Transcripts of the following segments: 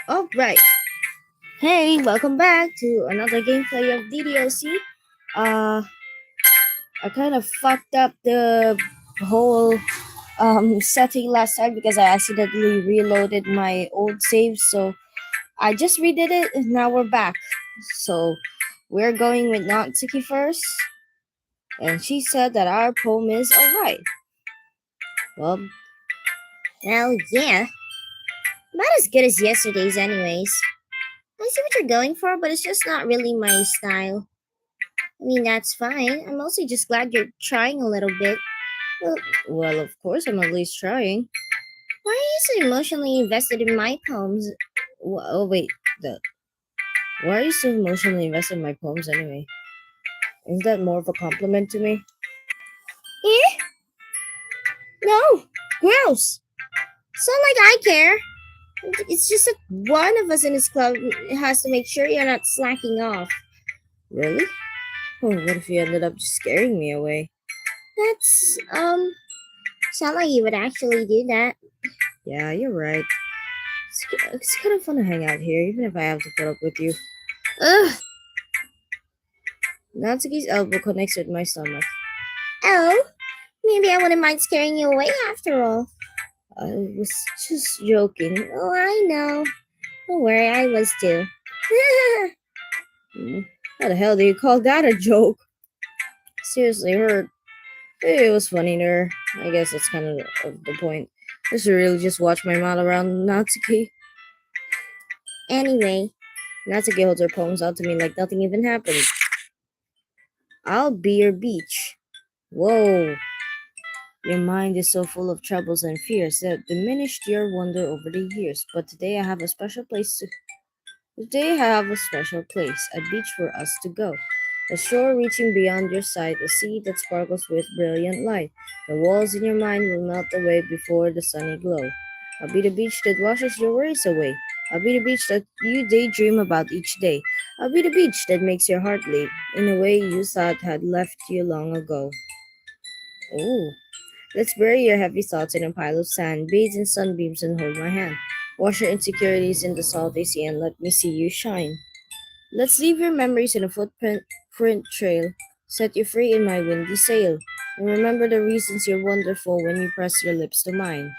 All right. Hey, welcome back to another gameplay of ddlc. Uh, I kind of fucked up the whole setting last time because I accidentally reloaded my old save. So I just redid it, and now we're back. So we're going with Natsuki first, and she said that our poem is alright. Well, yeah, about as good as yesterday's, anyways. I see what you're going for, but it's just not really my style. I mean, that's fine. I'm mostly just glad you're trying a little bit. Well, well, of course, I'm at least trying. Why are you so emotionally invested in my poems? Oh, wait. The, why are you so emotionally invested in my poems anyway? Isn't that more of a compliment to me? Eh? No! Gross! It's not like I care. It's just that one of us in this club has to make sure you're not slacking off. Really? Oh, what if you ended up just scaring me away? That's, sound like you would actually do that. Yeah, you're right. It's kind of fun to hang out here, even if I have to put up with you. Ugh! Natsuki's elbow connects with my stomach. Oh, maybe I wouldn't mind scaring you away after all. I was just joking. Oh, I know. Don't worry, I was too. How the hell do you call that a joke? Seriously, hurt. It was funny there. I guess that's kind of the point. I should really just watch my mouth around Natsuki. Anyway, Natsuki holds her poems out to me like nothing even happened. I'll be your beach. Whoa. Your mind is so full of troubles and fears that diminished your wonder over the years. But today I have a special place to Today I have a special place, a beach for us to go. A shore reaching beyond your sight, a sea that sparkles with brilliant light. The walls in your mind will melt away before the sunny glow. I'll be the beach that washes your worries away. I'll be the beach that you daydream about each day. I'll be the beach that makes your heart leap in a way you thought had left you long ago. Oh, let's bury your heavy thoughts in a pile of sand, bathe in sunbeams and hold my hand. Wash your insecurities in the salty sea and let me see you shine. Let's leave your memories in a footprint trail, set you free in my windy sail, and remember the reasons you're wonderful when you press your lips to mine.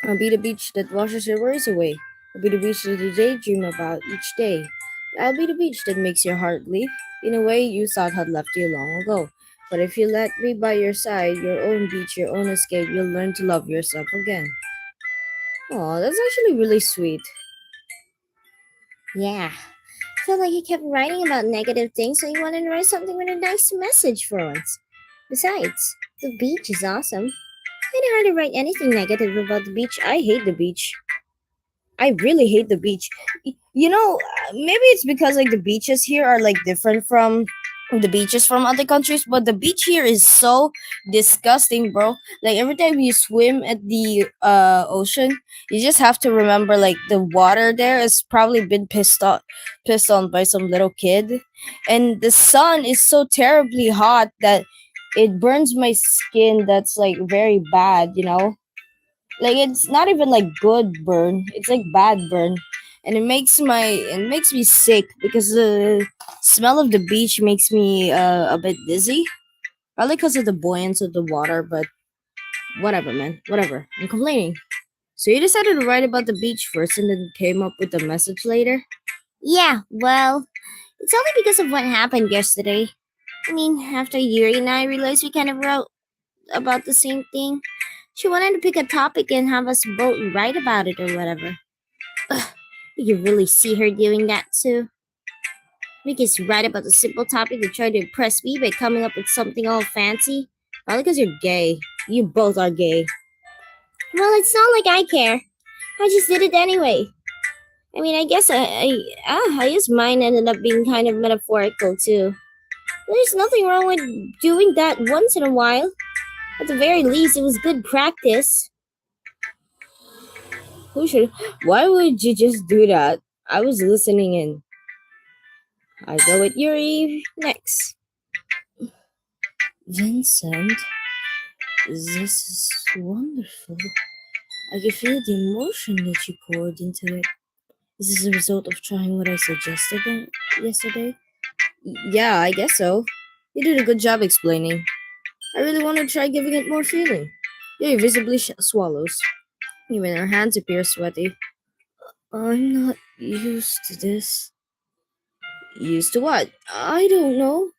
I'll be the beach that washes your worries away. I'll be the beach that you daydream about each day. I'll be the beach that makes your heart leap in a way you thought had left you long ago. But if you let me by your side, your own beach, your own escape, you'll learn to love yourself again. Oh, that's actually really sweet. Yeah. I felt like he kept writing about negative things, so he wanted to write something with a nice message for once. Besides, the beach is awesome. Kinda hard to write anything negative about the beach. I hate the beach. I really hate the beach. Maybe it's because like the beaches here are like different from the beaches from other countries, but the beach here is so disgusting, bro. Like every time you swim at the ocean, you just have to remember like the water there has probably been pissed on by some little kid, and the sun is so terribly hot that it burns my skin. That's like very bad. Like it's not even like good burn, it's like bad burn, and it makes me sick because the smell of the beach makes me a bit dizzy, probably because of the buoyancy of the water. But whatever, man, whatever, I'm complaining. So you decided to write about the beach first and then came up with the message later? Yeah, well, it's only because of what happened yesterday. I mean, after Yuri and I realized we kind of wrote about the same thing, she wanted to pick a topic and have us both write about it or whatever. Ugh, you really see her doing that too? Make us write about a simple topic and try to impress me by coming up with something all fancy? Probably because you're gay. You both are gay. Well, it's not like I care. I just did it anyway. I mean, I guess I guess mine ended up being kind of metaphorical too. There's nothing wrong with doing that once in a while. At the very least, it was good practice. Who should? Why would you just do that? I was listening in. I go with Yuri next. Vincent, this is wonderful. I can feel the emotion that you poured into it. Is this a result of trying what I suggested yesterday? Yeah, I guess so. You did a good job explaining. I really want to try giving it more feeling. Yeah, visibly swallows. Even her hands appear sweaty. I'm not used to this. Used to what? I don't know.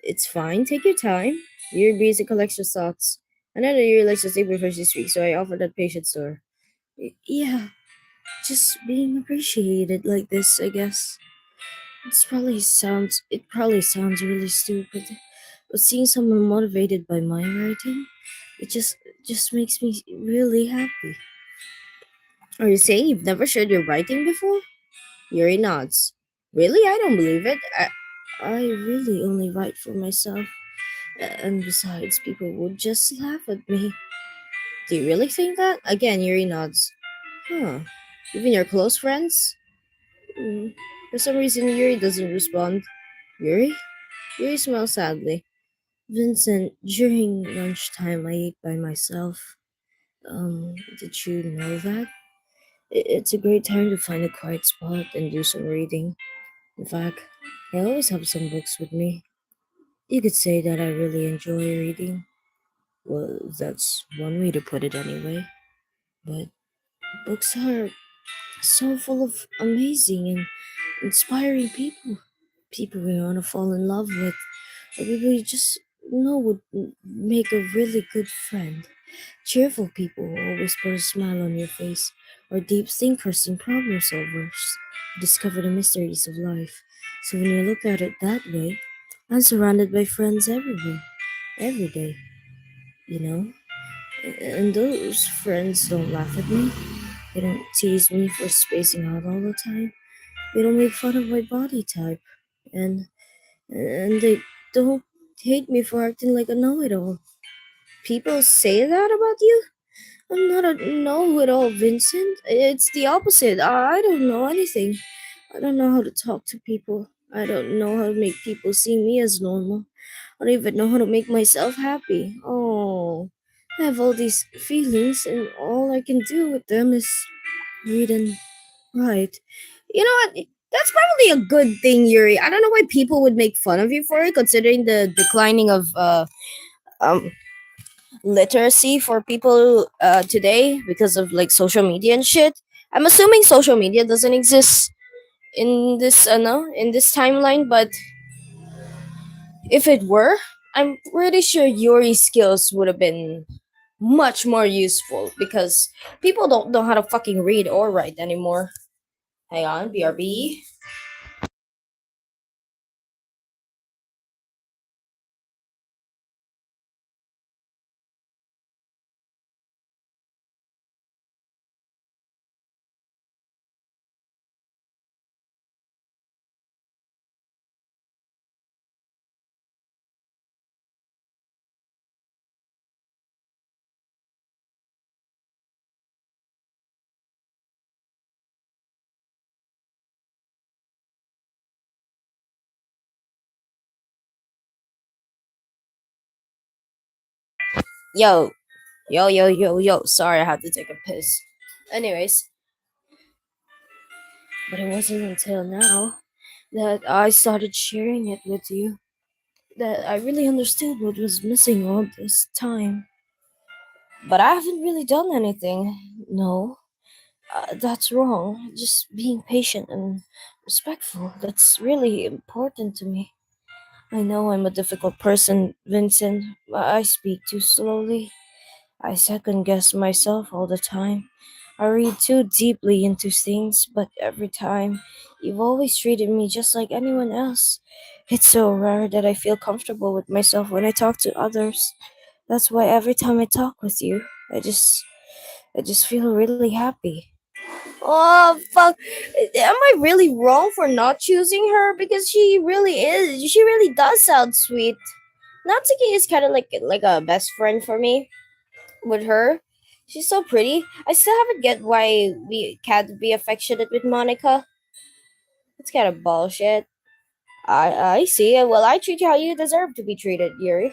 It's fine, take your time. Your busy collects your thoughts. Another year likes to sleep before she speaks, so I offered that patience to her. Yeah, just being appreciated like this, I guess. It probably sounds really stupid, but seeing someone motivated by my writing, it just makes me really happy. Are you saying you've never shared your writing before? Yuri nods. Really? I don't believe it. I really only write for myself. And besides, people would just laugh at me. Do you really think that? Again, Yuri nods. Huh. Even your close friends? Mm. For some reason, Yuri doesn't respond. Yuri? Yuri smiles sadly. Vincent, during lunchtime, I ate by myself. Did you know that? It's a great time to find a quiet spot and do some reading. In fact, I always have some books with me. You could say that I really enjoy reading. Well, that's one way to put it anyway. But books are so full of amazing and inspiring people. People we want to fall in love with, or people you just know would make a really good friend. Cheerful people who always put a smile on your face, or deep thinkers and problem solvers who discover the mysteries of life. So when you look at it that way, I'm surrounded by friends everywhere, every day, you know? And those friends don't laugh at me. They don't tease me for spacing out all the time. They don't make fun of my body type. And they don't hate me for acting like a know-it-all. People say that about you? I'm not a know-it-all, Vincent. It's the opposite. I don't know anything. I don't know how to talk to people. I don't know how to make people see me as normal. I don't even know how to make myself happy. Oh, I have all these feelings, and all I can do with them is read and write. You know what? That's probably a good thing, Yuri. I don't know why people would make fun of you for it, considering the declining of um literacy for people today because of like social media and shit. I'm assuming social media doesn't exist in this no in this timeline, but if it were, I'm pretty sure Yuri's skills would have been much more useful because people don't know how to fucking read or write anymore. Hang on, BRB. Yo, yo. Sorry, I had to take a piss. Anyways, but it wasn't until now that I started sharing it with you that I really understood what was missing all this time. But I haven't really done anything. No, that's wrong. Just being patient and respectful. That's really important to me. I know I'm a difficult person, Vincent, but I speak too slowly. I second guess myself all the time. I read too deeply into things, but every time, you've always treated me just like anyone else. It's so rare that I feel comfortable with myself when I talk to others. That's why every time I talk with you, I just feel really happy. Oh fuck! Am I really wrong for not choosing her? Because she really is. She really does sound sweet. Natsuki is kind of like a best friend for me. With her, she's so pretty. I still haven't get why we can't be affectionate with Monica. It's kind of bullshit. I see. Well, I treat you how you deserve to be treated, Yuri.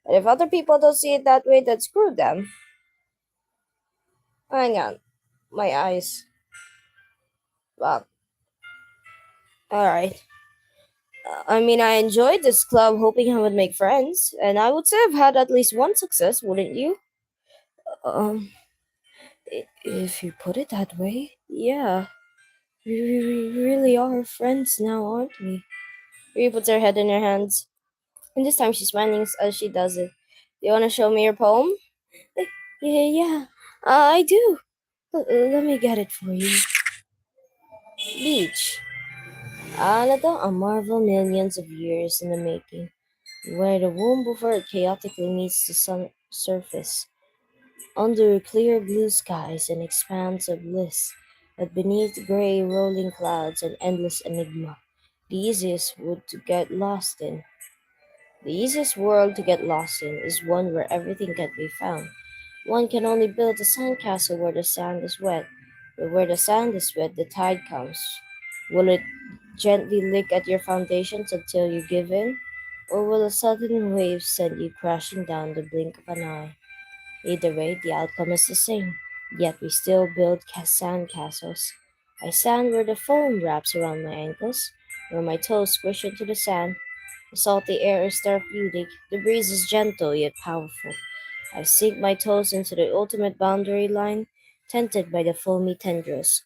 And if other people don't see it that way, then screw them. Hang on, my eyes. Well, alright. I mean, I enjoyed this club hoping I would make friends, and I would say I've had at least one success, wouldn't you? Um, if you put it that way, yeah. We really are friends now, aren't we? Rhea puts her head in her hands, and this time she's smiling as she does it. Do you want to show me your poem? Uh, yeah, I do. Let me get it for you. Beach. Ito, a marvel millions of years in the making, where the womb of Earth chaotically meets the sun surface. Under clear blue skies and expanse of bliss, but beneath gray rolling clouds and endless enigma, the easiest wood to get lost in. The easiest world to get lost in is one where everything can be found. One can only build a sandcastle where the sand is wet, but where the sand is wet, the tide comes. Will it gently lick at your foundations until you give in, or will a sudden wave send you crashing down the blink of an eye? Either way, the outcome is the same, yet we still build sand castles. I stand where the foam wraps around my ankles, where my toes squish into the sand. The salty air is therapeutic, the breeze is gentle yet powerful. I sink my toes into the ultimate boundary line, tempted by the foamy tendrils.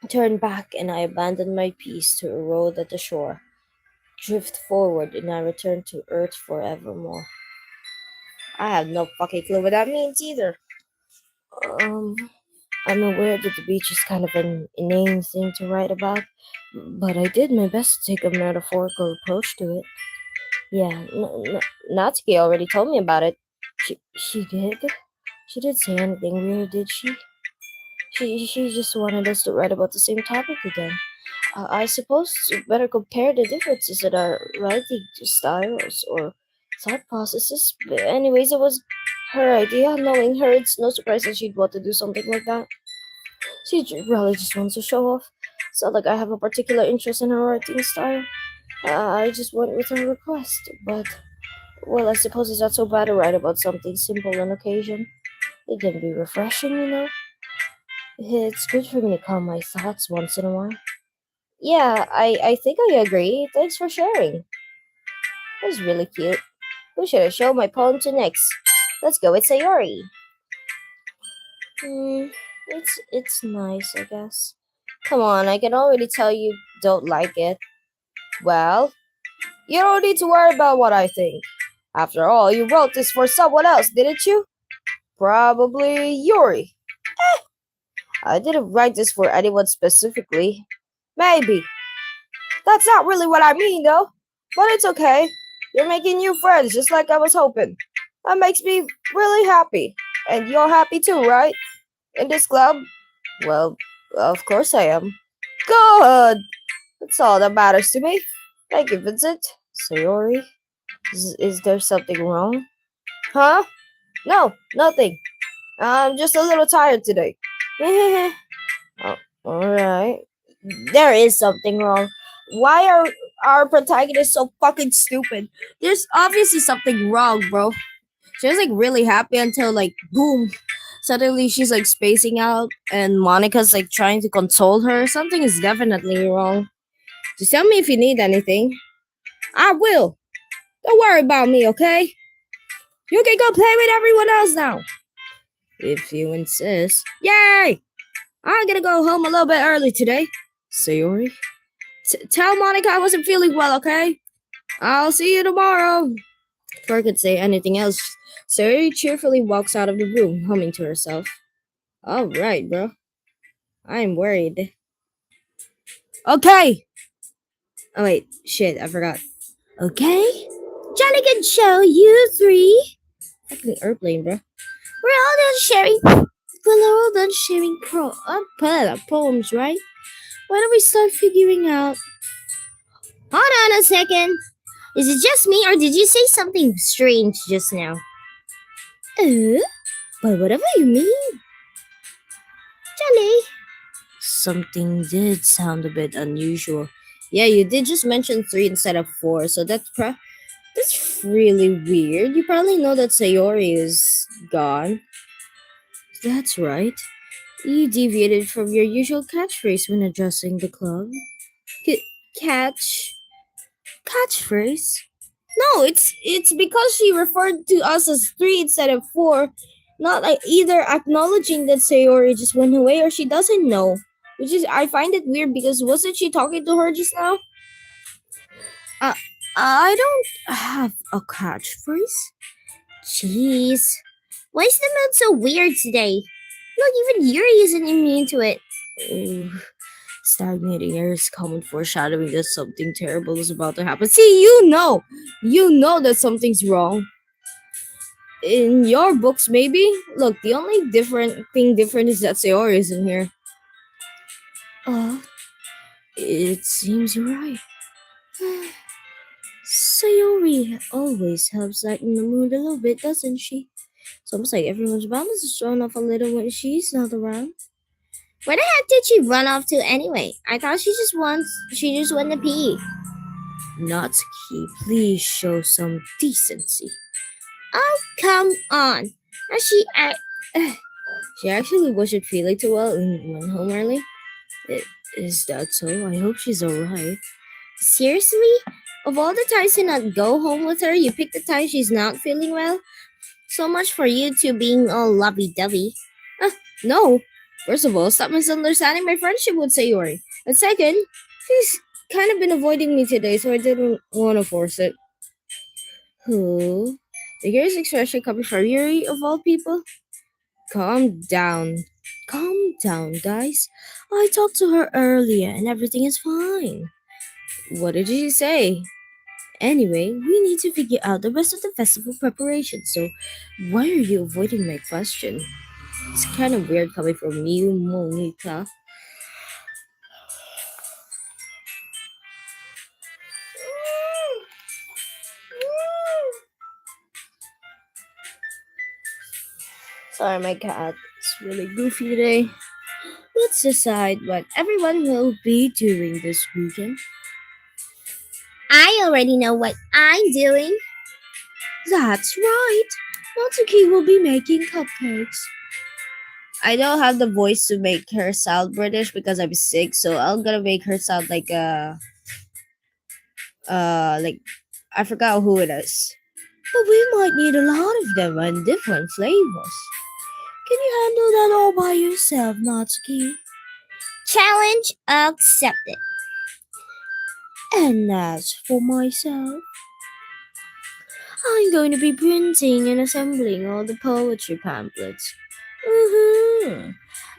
Turn back and I abandon my peace to erode at the shore. Drift forward and I return to earth forevermore. I have no fucking clue what that means either. Um, I'm aware that the beach is kind of an inane thing to write about, but I did my best to take a metaphorical approach to it. Yeah, Natsuki already told me about it. She did? She didn't say anything weird, did she? She just wanted us to write about the same topic again. I suppose you better compare the differences in our writing styles or thought processes. But anyways, it was her idea. Knowing her, it's no surprise that she'd want to do something like that. Really just wants to show off. It's not like I have a particular interest in her writing style. I just went with her request. But, well, I suppose it's not so bad to write about something simple on occasion. It can be refreshing, you know? It's good for me to calm my thoughts once in a while. Yeah, I think I agree. Thanks for sharing. That was really cute. Who should I show my poem to next? Let's go with Sayori. Hmm, it's nice, I guess. Come on, I can already tell you don't like it. Well, you don't need to worry about what I think. After all, you wrote this for someone else, didn't you? Probably Yuri. I didn't write this for anyone specifically. Maybe. That's not really what I mean, though. But it's okay. You're making new friends, just like I was hoping. That makes me really happy. And you're happy too, right? In this club? Well, of course I am. Good! That's all that matters to me. Thank you, Vincent. Sayori? Is there something wrong? Huh? No, nothing. I'm just a little tired today. oh, alright. There is something wrong. Why are our protagonists so fucking stupid? There's obviously something wrong, bro. She was like really happy until like boom. Suddenly she's like spacing out and Monica's like trying to console her. Something is definitely wrong. Just tell me if you need anything. I will. Don't worry about me, okay? You can go play with everyone else now. If you insist. Yay! I'm gonna go home a little bit early today. Sayori? Tell Monica I wasn't feeling well, okay? I'll see you tomorrow. Before I could say anything else, Sayori cheerfully walks out of the room, humming to herself. Alright, bro. I'm worried. Okay! Oh, wait. Shit, I forgot. Okay? Jolly good show, you three. Fucking airplane, bro. We're all done sharing. We're all done sharing poems, right? Why don't we start figuring out? Hold on a second. Is it just me, or did you say something strange just now? By whatever you mean. Jolly. Something did sound a bit unusual. Yeah, you did just mention 3 instead of 4, so that's really weird. You probably know that Sayori is gone. That's right. You deviated from your usual catchphrase when addressing the club. C- catch catchphrase? No, it's because she referred to us as three instead of four. Not like either acknowledging that Sayori just went away or she doesn't know. Which is I find it weird because wasn't she talking to her just now? Uh, I don't have a catchphrase. Jeez. Why is the mood so weird today? Look, even Yuri isn't immune to it. Ooh, stagnating air is common foreshadowing that something terrible is about to happen. See, you know that something's wrong. In your books, maybe. Look, the only different is that Sayori isn't here. Uh, it seems you're right. Sayori always helps lighten the mood a little bit, doesn't she? It's almost like everyone's balance is thrown off a little when she's not around. Where the heck did she run off to anyway? I thought she just went to pee. Natsuki, please show some decency. Oh, come on. Now she actually wasn't feeling too well and went home early. Is that so? I hope she's alright. Seriously? Of all the times to not go home with her, you pick the time she's not feeling well? So much for you two being all lovey-dovey. No. First of all, stop misunderstanding my friendship with Sayori. And second, she's kind of been avoiding me today, so I didn't want to force it. Who? The curious expression coming from Yuri, of all people? Calm down. Calm down, guys. I talked to her earlier and everything is fine. What did she say? Anyway, we need to figure out the rest of the festival preparation, so why are you avoiding my question? It's kind of weird coming from you, Monica. Sorry, my cat. It's really goofy today. Let's decide what everyone will be doing this weekend. I already know what I'm doing. That's right. Natsuki will be making cupcakes. I don't have the voice to make her sound British because I'm sick, so I'm gonna make her sound like I forgot who it is. But we might need a lot of them and different flavors. Can you handle that all by yourself, Natsuki? Challenge accepted. And as for myself, I'm going to be printing and assembling all the poetry pamphlets.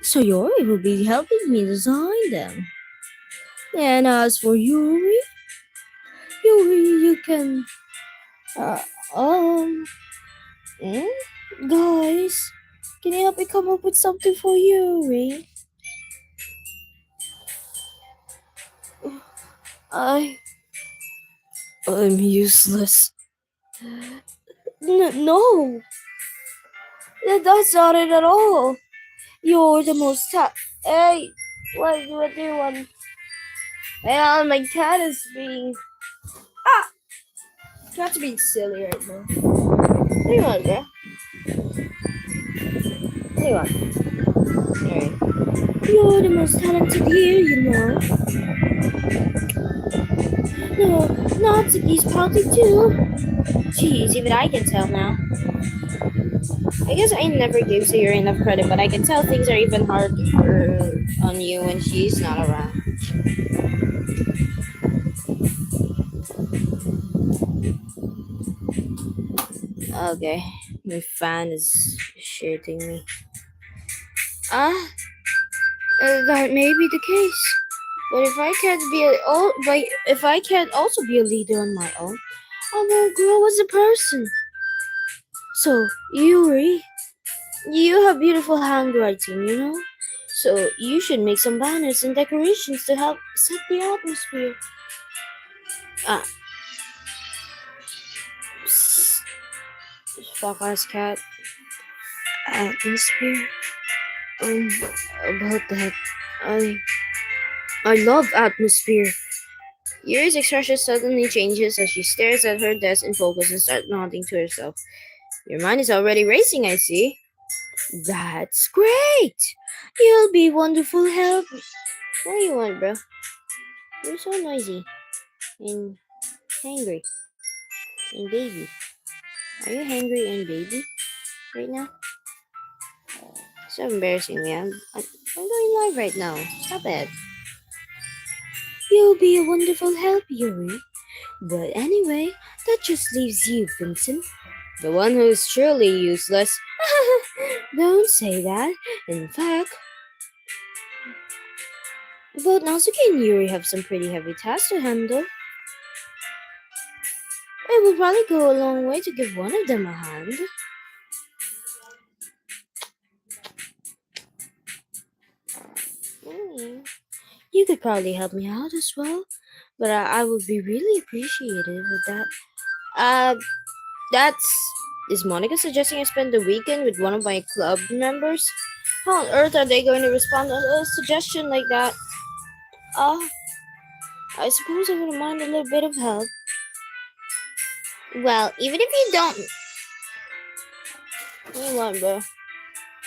So Yuri will be helping me design them. And as for Yuri, you can, uh, um, hmm? Guys, can you help me come up with something for Yuri? I, I'm useless. No, that's not it at all. You're the most Hey, what do you want? Well, my cat is being. Ah! Cat's being silly right now. What do you want, bro? What do you want? Alright. You're the most talented here, you know. No, Natsuki's pouting too. Jeez, even I can tell now. I guess I never gave Sayuri enough credit, but I can tell things are even harder on you when she's not around. Okay, my fan is shitting me. Ah, that may be the case. But if I can't also be a leader on my own, I won't grow as a person. So, Yuri, you have beautiful handwriting, you know? So, you should make some banners and decorations to help set the atmosphere. Ah, psst, fuck ass cat. Atmosphere? Um, about that. I, I love atmosphere. Yuri's expression suddenly changes as she stares at her desk in focus and starts nodding to herself. Your mind is already racing, I see. That's great! You'll be wonderful help. What do you want, bro? You're so noisy and hangry and baby. Are you hangry and baby right now? So embarrassing, man. I'm going live right now. Stop it. You'll be a wonderful help, Yuri. But anyway, that just leaves you, Vincent. The one who's truly useless. Don't say that. In fact, both Natsuki and Yuri have some pretty heavy tasks to handle. It will probably go a long way to give one of them a hand. Mm. You could probably help me out as well, but I would be really appreciative of that. Uh, that's. Is Monica suggesting I spend the weekend with one of my club members? How on earth are they going to respond to a suggestion like that? Uh, I suppose I wouldn't mind a little bit of help. Well, even if you don't. What you want, bro?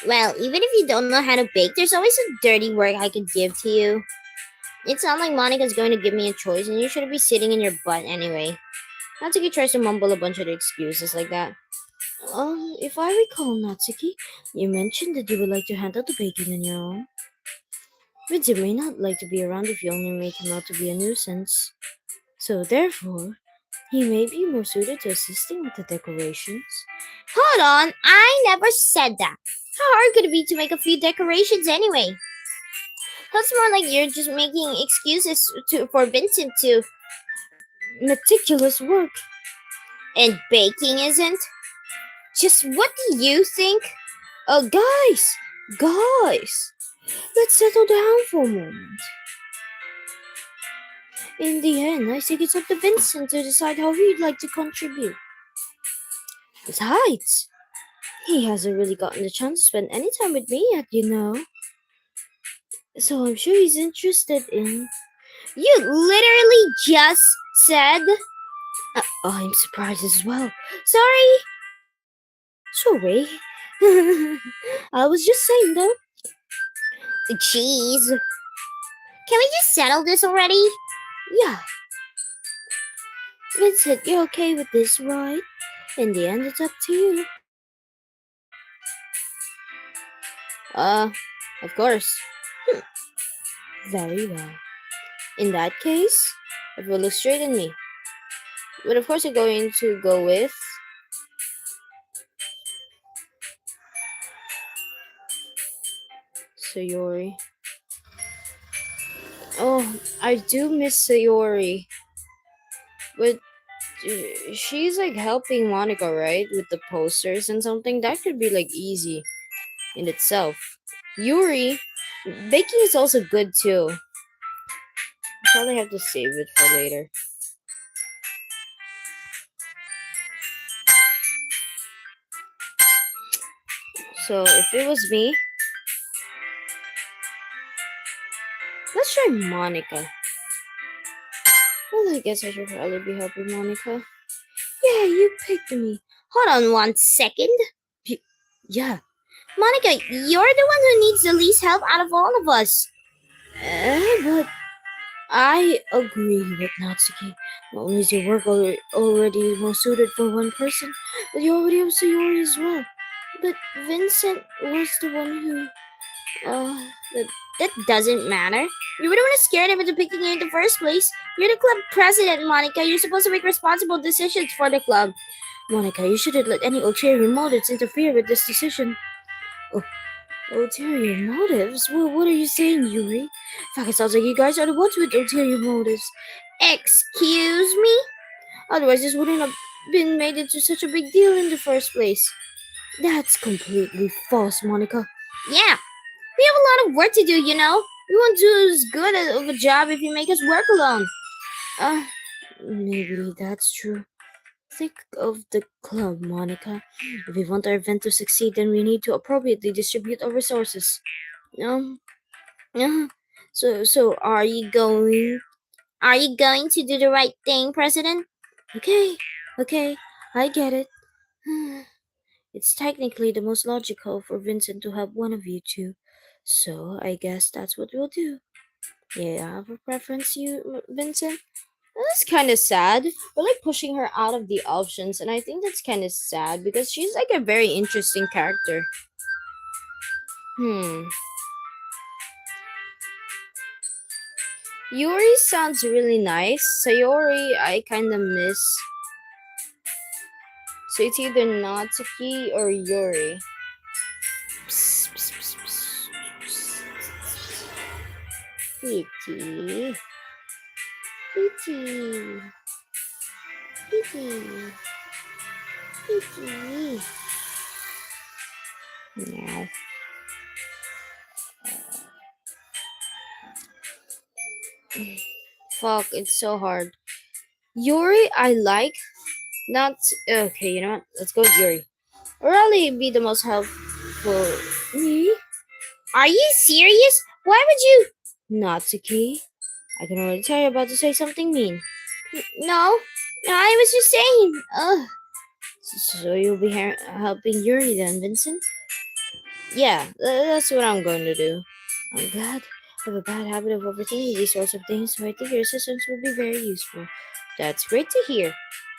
Well, even if you don't know how to bake, there's always some dirty work I could give to you. It's not like Monica's going to give me a choice, and you shouldn't be sitting in your butt anyway. Natsuki tries to mumble a bunch of excuses like that. If I recall, Natsuki, you mentioned that you would like to handle the baking on your own. Vincent may not like to be around if you only make him out to be a nuisance. So therefore, he may be more suited to assisting with the decorations. Hold on, I never said that. How hard could it be to make a few decorations anyway? That's more like you're just making excuses for Vincent to meticulous work. And baking isn't? Just what do you think? Guys, let's settle down for a moment. In the end, I think it's up to Vincent to decide how he'd like to contribute. Besides, he hasn't really gotten the chance to spend any time with me yet, you know. So I'm sure he's interested in. You literally just said. I'm surprised as well. Sorry. I was just saying though. Jeez. Can we just settle this already? Yeah. Vincent, you're okay with this, right? In the end, it's up to you. Uh, of course. Very well. In that case, it will look straight at me. But of course, I'm going to go with Sayori. Oh, I do miss Sayori. But she's like helping Monica, right? With the posters and something. That could be like easy in itself. Yuri, baking is also good too. Probably have to save it for later. So if it was me, let's try Monica. Well, I guess I should probably be helping Monica. Yeah, you picked me. Hold on 1 second. Yeah. Monica, you're the one who needs the least help out of all of us. But I agree with Natsuki. Not only is your work already more suited for one person, but you already have Sayori as well. But Vincent was the one who, that, that doesn't matter. You were the one who scared him into picking you in the first place. You're the club president, Monica. You're supposed to make responsible decisions for the club. Monica, you shouldn't let any ulterior motives interfere with this decision. Oh, ulterior motives? Well, what are you saying, Yuri? In fact, it sounds like you guys are the ones with ulterior motives. Excuse me? Otherwise, this wouldn't have been made into such a big deal in the first place. That's completely false, Monica. Yeah, we have a lot of work to do, you know. We won't do as good of a job if you make us work alone. Uh, Maybe that's true. Think of the club, Monica. If we want our event to succeed, then we need to appropriately distribute our resources. Um, uh, so are you going to do the right thing, President? Okay, I get it. It's technically the most logical for Vincent to have one of you two, So I guess that's what we'll do. Yeah, I have a preference, you, Vincent. That's kind of sad. We're like pushing her out of the options, and I think that's kind of sad because she's like a very interesting character. Hmm. Yuri sounds really nice. Sayori, I kind of miss. So it's either Natsuki or Yuri. Psst, psst, psst, psst. Pretty. Pretty. Pretty. Pretty. Meow. Fuck, it's so hard. Yuri, I like. Not okay. You know what? Let's go with Yuri. Really be the most helpful. Me? Are you serious? Why would you? Natsuki, I can already tell you're about to say something mean. No, no, I was just saying. Ugh. So you'll be helping Yuri then, Vincent? Yeah, that's what I'm going to do. I'm glad. I have a bad habit of overthinking these sorts of things, so I think your assistance will be very useful. That's great to hear.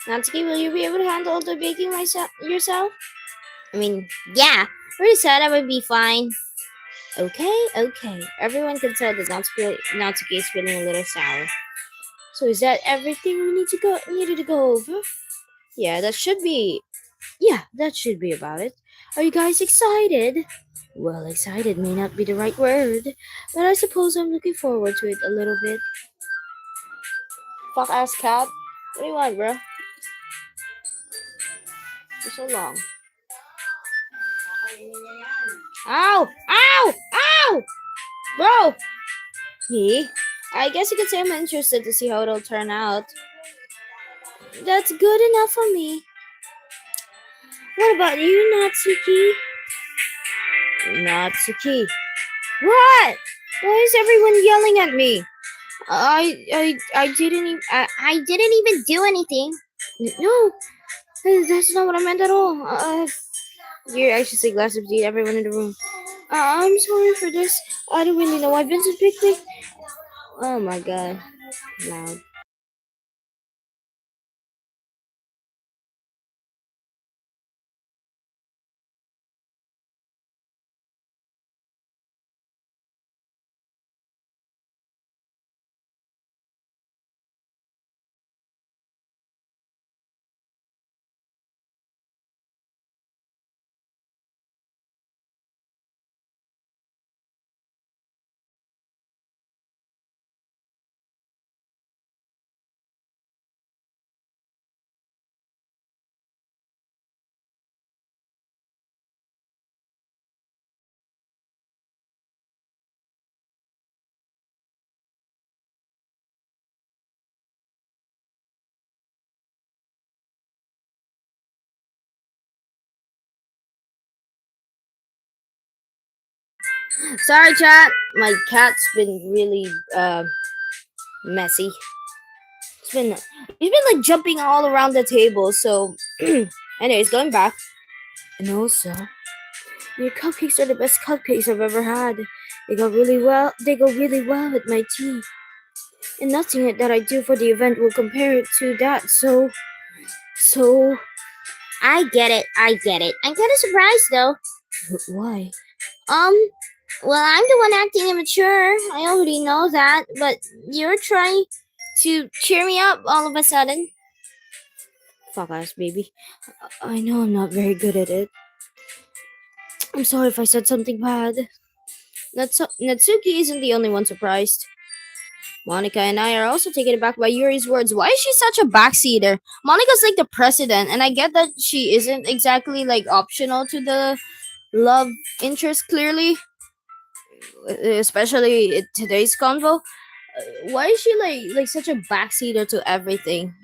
Natsuki, will you be able to handle the baking yourself? I mean, yeah. Already said I would be fine. Okay, okay. Everyone can tell that Natsuki is feeling a little sour. So is that everything we needed to go over? Yeah, that should be. Yeah, that should be about it. Are you guys excited? Well, excited may not be the right word, but I suppose I'm looking forward to it a little bit. Fuck ass cat. What do you want, bro? For so long. Ow! Ow! Ow! Bro! Me? I guess you could say I'm interested to see how it'll turn out. That's good enough for me. What about you, Natsuki? Natsuki. What? Why is everyone yelling at me? I didn't even do anything. No, that's not what I meant at all. You're actually say glass of tea to everyone in the room. I'm sorry for this. I don't really know why Vincent picked me. Oh my god. Loud. Sorry, chat. My cat's been really messy. It's been he's been like jumping all around the table. So, anyways, going back. And also, your cupcakes are the best cupcakes I've ever had. They go really well. They go really well with my tea. And nothing that I do for the event will compare it to that. So. I get it. I get it. I'm kind of surprised though. Why? Um. Well, I'm the one acting immature. I already know that. But you're trying to cheer me up all of a sudden. Fuck ass, baby. I know I'm not very good at it. I'm sorry if I said something bad. Natsuki isn't the only one surprised. Monica and I are also taken aback by Yuri's words. Why is she such a backseater? Monica's like the president, and I get that she isn't exactly like optional to the love interest, clearly, especially in today's convo. Why is she like such a backseater to everything?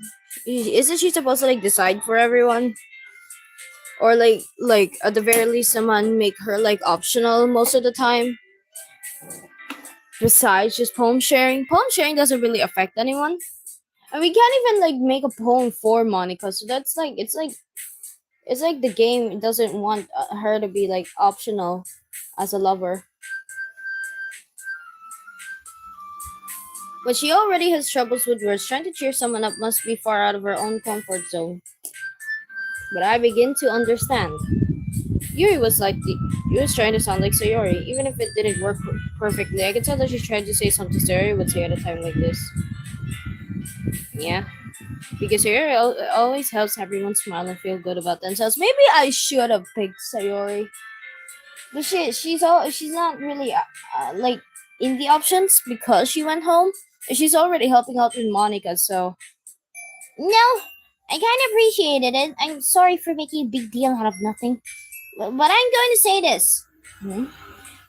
Isn't she supposed to like decide for everyone? Or like at the very least someone make her like optional most of the time, besides just poem sharing doesn't really affect anyone, and we can't even like make a poem for Monica, so that's like it's like the game doesn't want her to be like optional as a lover. But she already has troubles with words. Trying to cheer someone up must be far out of her own comfort zone. But I begin to understand. Yuri was like he was trying to sound like Sayori, even if it didn't work perfectly. I could tell that she tried to say something Sayori would say at a time like this. Yeah, because Sayori always helps everyone smile and feel good about themselves. Maybe I should have picked Sayori, but she's not really like in the options because she went home. She's already helping out with Monica, so no, I kind of appreciated it. I'm sorry for making a big deal out of nothing, but I'm going to say this. Hmm?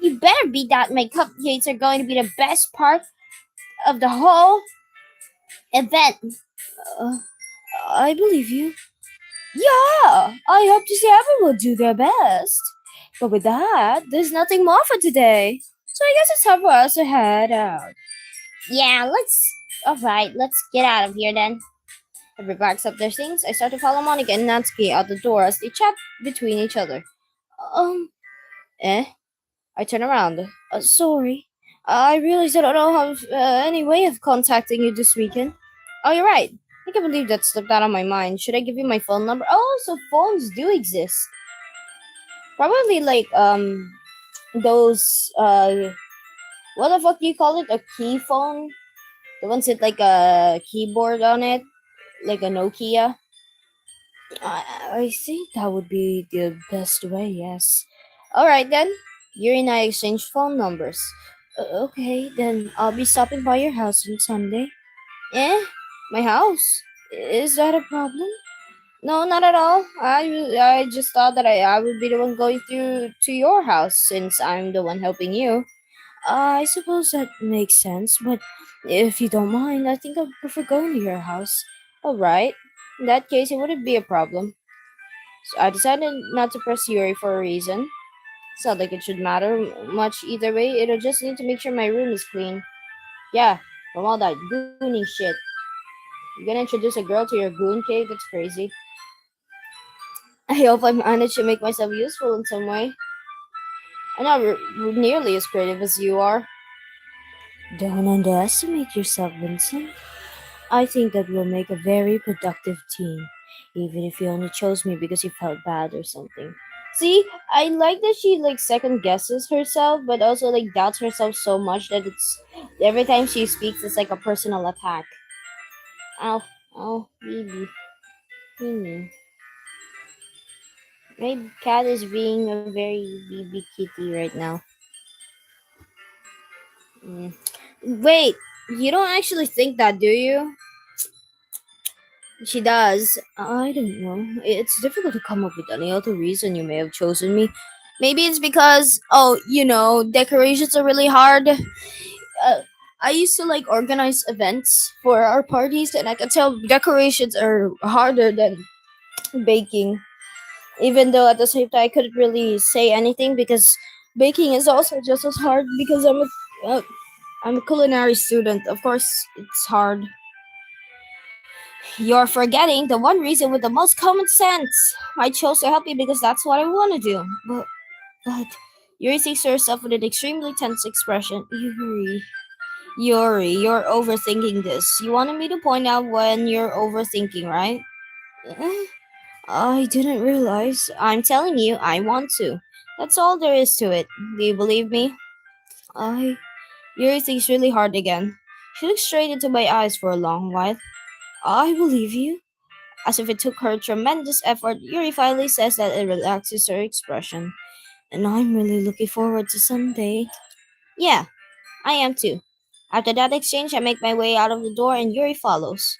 You better be that my cupcakes are going to be the best part of the whole event. Uh, I believe you. Yeah, I hope to see everyone do their best. But with that, there's nothing more for today. So I guess it's time for us to head out. Yeah, let's. Alright, let's get out of here then. Every packs up their things. I start to follow Monica and Natsuki out the door as they chat between each other. Um, eh? I turn around. Sorry. I realized I don't have any way of contacting you this weekend. Oh, you're right. I can't believe that slipped out of my mind. Should I give you my phone number? Oh, so phones do exist. Probably like those what the fuck do you call it? A key phone? The ones with like a keyboard on it, like a Nokia. I think that would be the best way. Yes. All right then. You and I exchange phone numbers. Okay, then I'll be stopping by your house on Sunday. Eh? My house? Is that a problem? No, not at all. I just thought that I would be the one going through to your house since I'm the one helping you. I suppose that makes sense, but if you don't mind, I think I'd prefer going to your house. Alright. In that case, it wouldn't be a problem. So I decided not to press Yuri for a reason. It's not like it should matter much either way. It'll just need to make sure my room is clean. Yeah, from all that gooning shit. You're gonna introduce a girl to your goon cave? That's crazy. I hope I manage to make myself useful in some way. I'm not nearly as creative as you are. Don't underestimate yourself, Vincent. I think that we'll make a very productive team, even if you only chose me because you felt bad or something. See, I like that she like second guesses herself, but also like doubts herself so much that it's every time she speaks, it's like a personal attack. Ow, oh, baby, hmm. My cat is being a very baby kitty right now. Mm. Wait, you don't actually think that, do you? She does. I don't know. It's difficult to come up with any other reason you may have chosen me. Maybe it's because, oh, decorations are really hard. I used to like organize events for our parties, and I could tell decorations are harder than baking. Even though at the same time I couldn't really say anything because baking is also just as hard because I'm a culinary student. Of course, it's hard. You're forgetting the one reason with the most common sense. I chose to help you because that's what I want to do. But Yuri sees herself with an extremely tense expression. Yuri, you're overthinking this. You wanted me to point out when you're overthinking, right? Eh, I didn't realize. I'm telling you, I want to. That's all there is to it. Do you believe me? I. Yuri thinks really hard again. She looks straight into my eyes for a long while. I believe you. As if it took her tremendous effort, Yuri finally says that it relaxes her expression. And I'm really looking forward to Sunday. Yeah, I am too. After that exchange, I make my way out of the door and Yuri follows.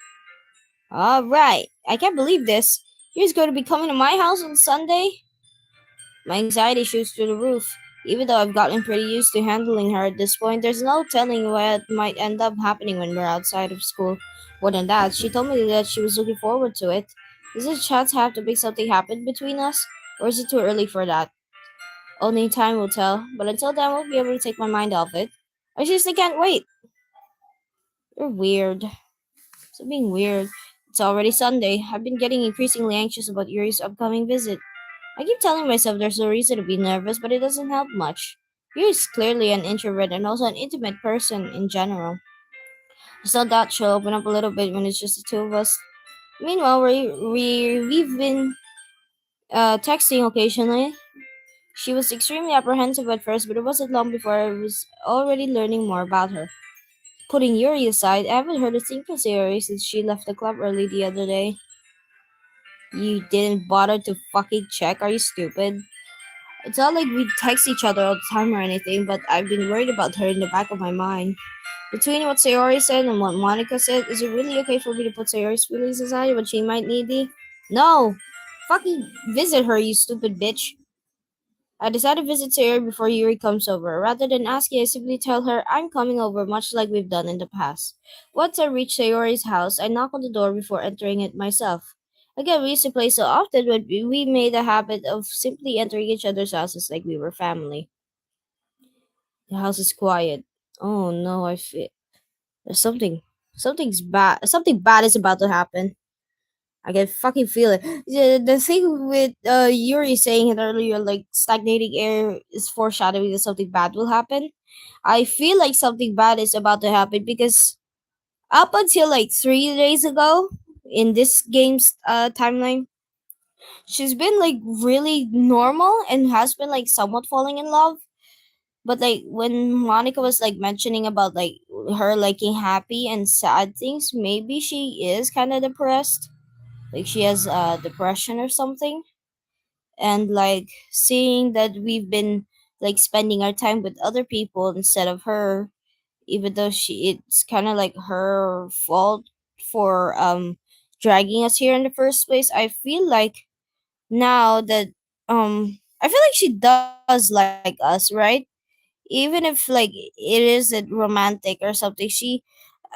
Alright, I can't believe this. Yuri's going to be coming to my house on Sunday? My anxiety shoots through the roof. Even though I've gotten pretty used to handling her at this point, there's no telling what might end up happening when we're outside of school. More than that, she told me that she was looking forward to it. Does it chance have to make something happen between us? Or is it too early for that? Only time will tell, but until then, I won't be able to take my mind off it. I seriously can't wait. You're weird. So being weird. It's already Sunday. I've been getting increasingly anxious about Yuri's upcoming visit. I keep telling myself there's no reason to be nervous, but it doesn't help much. Yuri's clearly an introvert and also an intimate person in general. So that she'll open up a little bit when it's just the two of us. Meanwhile, we've been texting occasionally. She was extremely apprehensive at first, but it wasn't long before I was already learning more about her. Putting Yuri aside, I haven't heard a single Sayori since she left the club early the other day. You didn't bother to fucking check? Are you stupid? It's not like we text each other all the time or anything, but I've been worried about her in the back of my mind. Between what Sayori said and what Monica said, is it really okay for me to put Sayori's feelings aside when she might need me? No! Fucking visit her, you stupid bitch. I decided to visit Sayori before Yuri comes over. Rather than asking, I simply tell her I'm coming over, much like we've done in the past. Once I reach Sayori's house, I knock on the door before entering it myself. Again, we used to play so often, but we made a habit of simply entering each other's houses like we were family. The house is quiet. Oh no, I feel there's something bad is about to happen. I can fucking feel it. The thing with Yuri saying it earlier, like stagnating air is foreshadowing that something bad will happen. I feel like something bad is about to happen because up until like 3 days ago in this game's timeline, she's been like really normal and has been like somewhat falling in love. But like when Monica was like mentioning about like her liking happy and sad things, maybe she is kind of depressed. Like she has depression or something. And like seeing that we've been like spending our time with other people instead of her, even though it's kind of like her fault for dragging us here in the first place. I feel like now that I feel like she does like us, right? Even if like it isn't romantic or something, she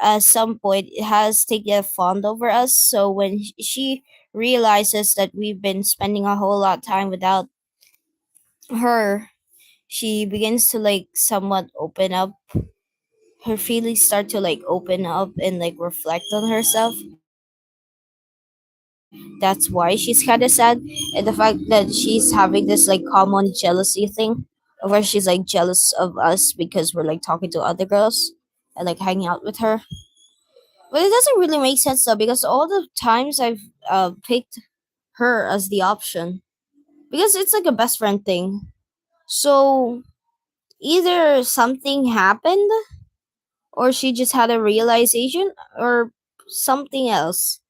at some point has taken a fond over us. So when she realizes that we've been spending a whole lot of time without her, she begins to like somewhat open up. Her feelings start to like open up and like reflect on herself. That's why she's kind of sad, and the fact that she's having this like common jealousy thing, of where she's like jealous of us because we're like talking to other girls and like hanging out with her. But it doesn't really make sense though, because all the times I've picked her as the option, because it's like a best friend thing. So either something happened, or she just had a realization, or something else.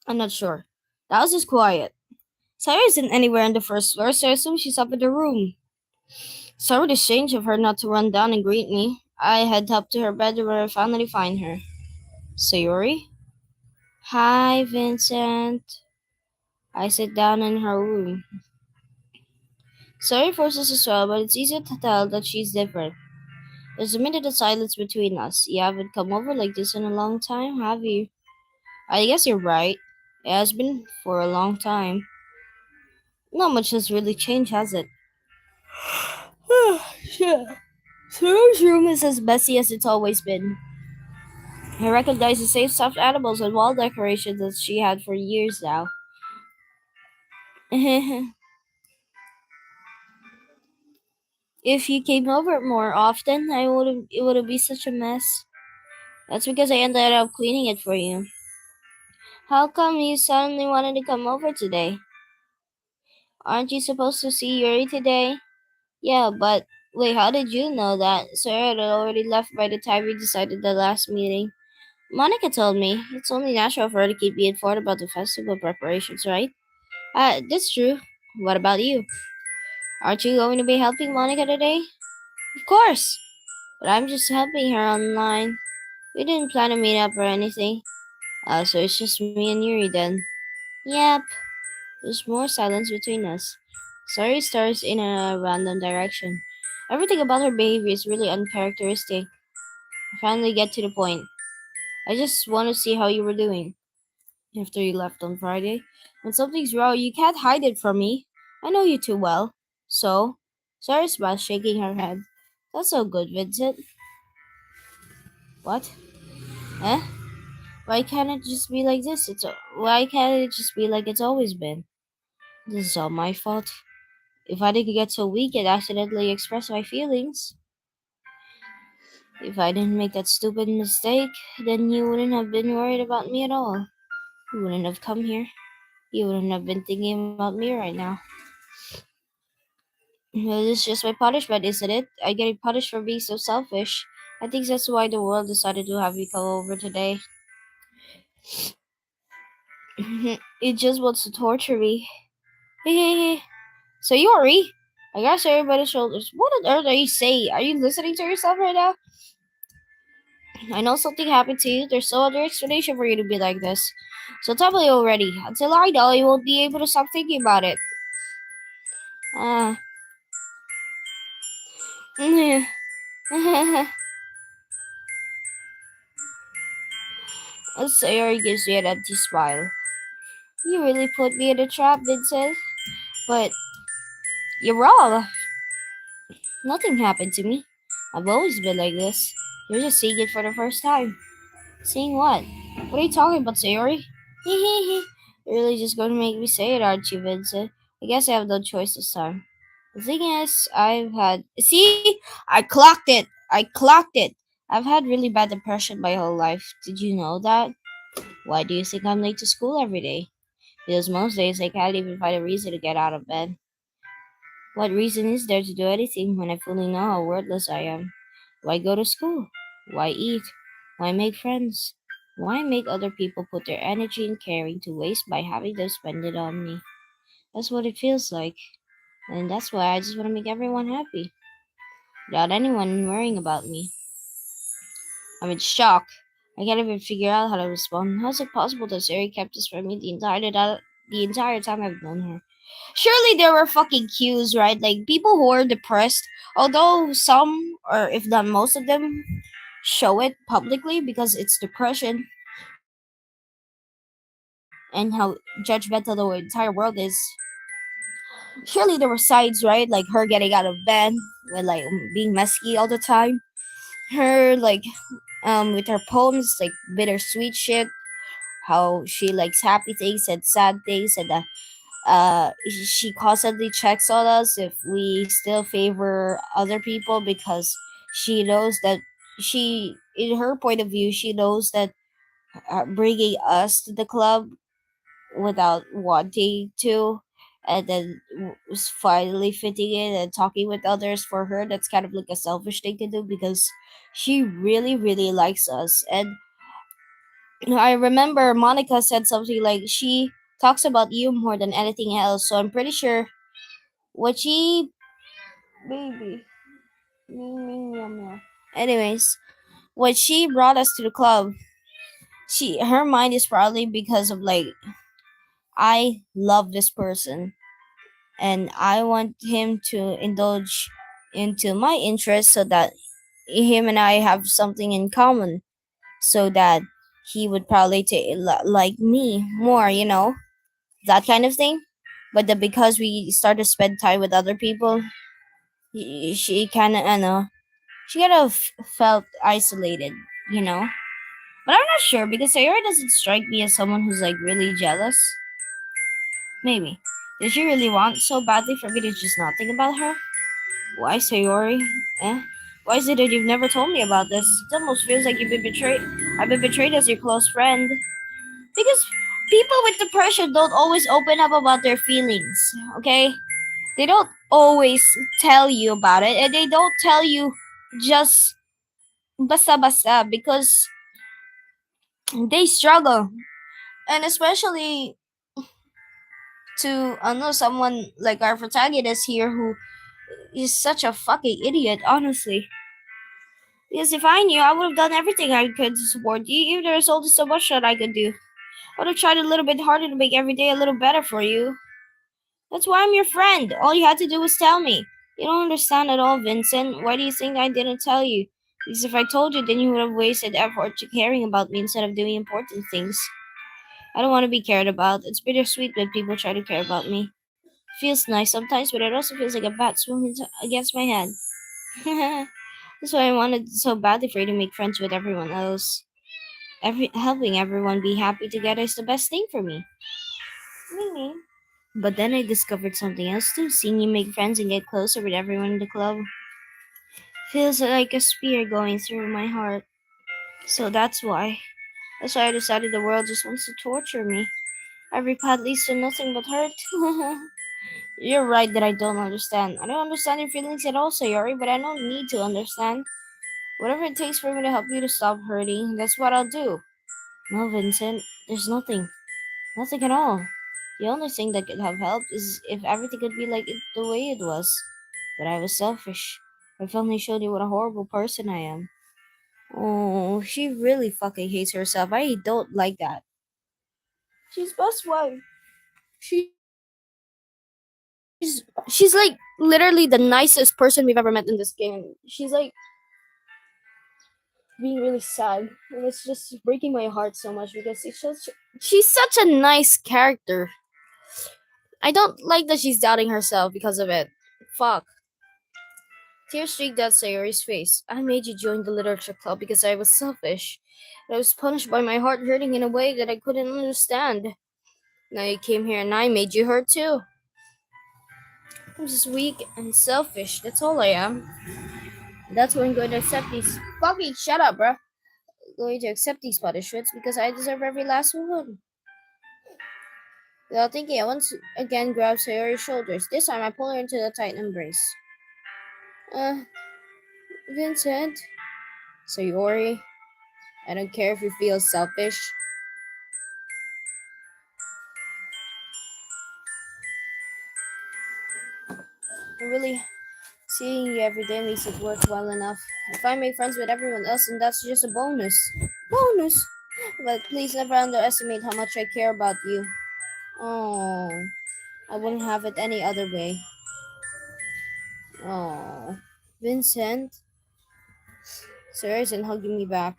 I'm not sure. The house is quiet. Sarah isn't anywhere on the first floor, so I assume she's up in the room. Sorry to strange of her not to run down and greet me. I head up to her bedroom where I finally find her. Sayori? Hi, Vincent. I sit down in her room. Sorry forces a smile, but it's easy to tell that she's different. There's a minute of silence between us. You haven't come over like this in a long time, have you? I guess you're right. It has been for a long time. Not much has really changed, has it? Shit. Sarah's room is as messy as it's always been. I recognize the same stuffed animals and wall decorations that she had for years now. If you came over more often, I wouldn't. It wouldn't be such a mess. That's because I ended up cleaning it for you. How come you suddenly wanted to come over today? Aren't you supposed to see Yuri today? Yeah, but wait, how did you know that? Sarah had already left by the time we decided the last meeting. Monica told me. It's only natural for her to keep me informed about the festival preparations, right? That's true. What about you? Aren't you going to be helping Monica today? Of course! But I'm just helping her online. We didn't plan to meet up or anything. So it's just me and Yuri then. Yep. There's more silence between us. Sorry starts in a random direction. Everything about her behavior is really uncharacteristic. I finally get to the point. I just want to see how you were doing after you left on Friday. When something's wrong, you can't hide it from me. I know you too well. So, Sarah smiles, shaking her head. That's so good, Vincent. What? Eh? Why can't it just be like this? Why can't it just be like it's always been? This is all my fault. If I didn't get so weak and accidentally express my feelings. If I didn't make that stupid mistake, then you wouldn't have been worried about me at all. You wouldn't have come here. You wouldn't have been thinking about me right now. Well, this is just my punishment, isn't it? I get punished for being so selfish. I think that's why the world decided to have me come over today. It just wants to torture me. Hehehe. Sayori! I got everybody's shoulders. What on earth are you saying? Are you listening to yourself right now? I know something happened to you. There's no other explanation for you to be like this. So tell me already. Until I know, you won't be able to stop thinking about it. Ah. Sayori gives me an empty smile. You really put me in a trap, Vincent. But you're wrong. Nothing happened to me. I've always been like this. You're just seeing it for the first time. Seeing what? What are you talking about, Sayori? You're really just going to make me say it, aren't you, Vincent? I guess I have no choice this time. The thing is, I've had. See? I clocked it! I clocked it! I've had really bad depression my whole life. Did you know that? Why do you think I'm late to school every day? Because most days I can't even find a reason to get out of bed. What reason is there to do anything when I fully know how worthless I am? Why go to school? Why eat? Why make friends? Why make other people put their energy and caring to waste by having them spend it on me? That's what it feels like. And that's why I just want to make everyone happy, without anyone worrying about me. I'm in shock. I can't even figure out how to respond. How is it possible that Sari kept this from me the entire time I've known her? Surely there were fucking cues, right? Like people who are depressed, although some or if not most of them show it publicly because it's depression and how judgmental the entire world is. Surely there were sides, right? Like her getting out of bed with like being messy all the time. Her like with her poems like bittersweet shit. How she likes happy things and sad things and she constantly checks on us if we still favor other people because she knows that she in her point of view she knows that bringing us to the club without wanting to and then was finally fitting in and talking with others for her, that's kind of like a selfish thing to do because she really really likes us. And I remember Monica said something like she talks about you more than anything else, so I'm pretty sure what she baby anyways, when she brought us to the club, she her mind is probably because of like I love this person and I want him to indulge into my interests so that him and I have something in common so that he would probably like me more, that kind of thing. But because we start to spend time with other people, she kind of, I know, she kind of felt isolated, you know. But I'm not sure because Sayori doesn't strike me as someone who's like really jealous. Maybe. Did she really want so badly for me to just not think about her? Why, Sayori? Eh? Why is it that you've never told me about this? It almost feels like you've been betrayed. I've been betrayed as your close friend. Because people with depression don't always open up about their feelings, okay? They don't always tell you about it, and they don't tell you just basta-basta because they struggle. And especially to know someone like our protagonist here who is such a fucking idiot, honestly. Because if I knew, I would have done everything I could to support you. If there's only so much that I could do, I would have tried a little bit harder to make every day a little better for you. That's why I'm your friend. All you had to do was tell me. You don't understand at all, Vincent. Why do you think I didn't tell you? Because if I told you, then you would have wasted effort to caring about me instead of doing important things. I don't want to be cared about. It's bittersweet when people try to care about me. It feels nice sometimes, but it also feels like a bat swung against my head. That's why I wanted so badly for you to make friends with everyone else. Helping everyone be happy together is the best thing for me. Maybe. But then I discovered something else too. Seeing you make friends and get closer with everyone in the club Feels like a spear going through my heart. So that's why. That's why I decided the world just wants to torture me. Every path leads to nothing but hurt. You're right that I don't understand. I don't understand your feelings at all, Sayori, but I don't need to understand. Whatever it takes for me to help you to stop hurting, that's what I'll do. No, Vincent, there's nothing. Nothing at all. The only thing that could have helped is if everything could be like it the way it was. But I was selfish. I finally showed you what a horrible person I am. Oh, she really fucking hates herself. I don't like that. She's best wife. She's she's like literally the nicest person we've ever met in this game. She's like being really sad, and it's just breaking my heart so much because she's such a nice character. I don't like that she's doubting herself because of it. Fuck. Tears streaked down Sayori's face. I made you join the literature club because I was selfish. I was punished by my heart hurting in a way that I couldn't understand. Now you came here and I made you hurt too. I'm just weak and selfish. That's all I am. That's why I'm going to accept these. Fucking shut up, bruh. I'm going to accept these punishments because I deserve every last one. Without thinking, I once again grabbed Sayori's shoulders. This time I pull her into a tight embrace. Uh, Vincent. Sayori, I don't care if you feel selfish. I really seeing you every day makes it worthwhile enough. If I make friends with everyone else, then that's just a bonus. Bonus! But please never underestimate how much I care about you. Oh, I wouldn't have it any other way. Oh, Vincent. Sarah isn't hugging me back.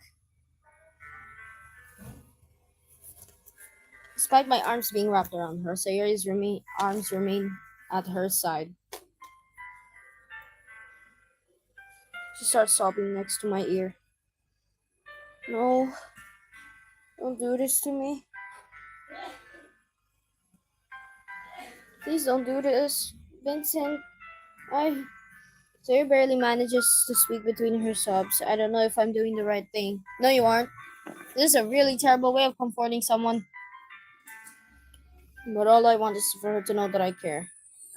Despite my arms being wrapped around her, Sayori's arms remain at her side. She starts sobbing next to my ear. No, don't do this to me. Please don't do this. Vincent, I. Sayori barely manages to speak between her sobs. I don't know if I'm doing the right thing. No, you aren't. This is a really terrible way of comforting someone. But all I want is for her to know that I care.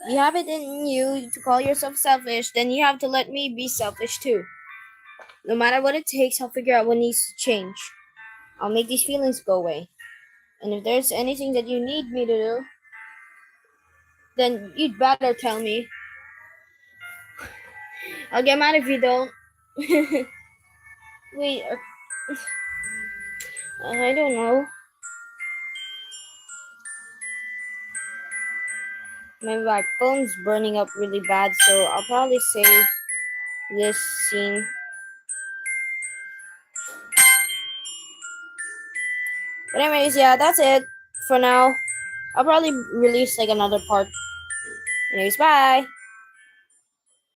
If you have it in you to call yourself selfish, then you have to let me be selfish too. No matter what it takes, I'll figure out what needs to change. I'll make these feelings go away. And if there's anything that you need me to do, then you'd better tell me. I'll get mad if you don't. Wait, I don't know. My phone's burning up really bad, so I'll probably save this scene. But anyways, yeah, that's it for now. I'll probably release like another part. Anyways, bye.